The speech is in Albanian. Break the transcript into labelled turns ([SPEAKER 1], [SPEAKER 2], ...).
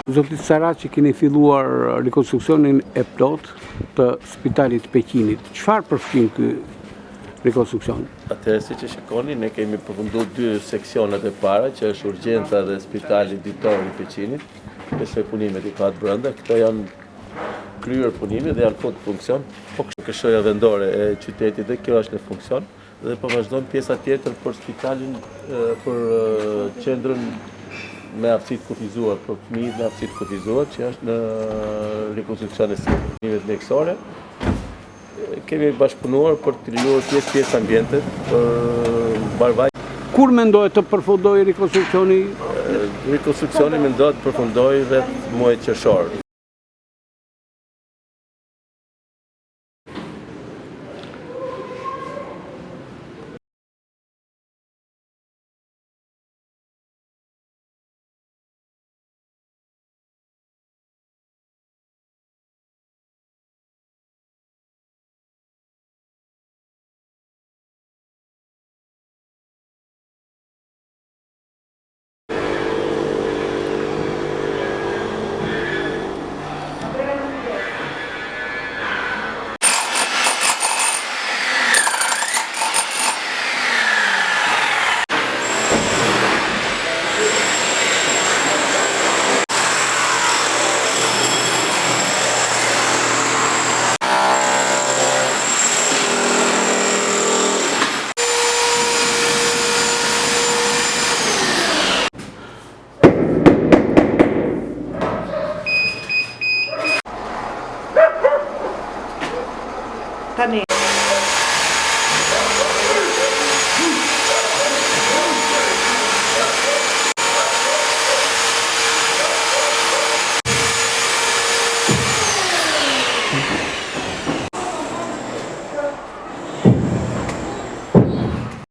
[SPEAKER 1] Zotit Saraçi, keni filluar rekonstruksionin e plot të spitalit Peqinit. Çfarë përfshin ky rekonstruksion?
[SPEAKER 2] Atëherë, siç e shikoni, ne kemi përfunduar 2 seksionet e para, që është urgjenca dhe spitali ditor i Peqinit. Besoj punimet i ka brenda. Këto janë kryer punimet dhe janë fund funksion. Po këshoja vendore e qytetit dhe kjo është në funksion. Dhe po vazhdon pjesa tjetër për spitalin, për qendrën me aftësitë kufizuar, për fëmijët me aftësitë kufizuar, që është në rekonstruksion e sistemeve mjekësore. Kemi bashkëpunuar për të lejuar pjesë ambientet për barvaj.
[SPEAKER 1] Kur mendohet të përfundojë rekonstruksioni?
[SPEAKER 2] Rekonstruksioni mendohet të përfundojë rreth muajit qershor.
[SPEAKER 3] Tani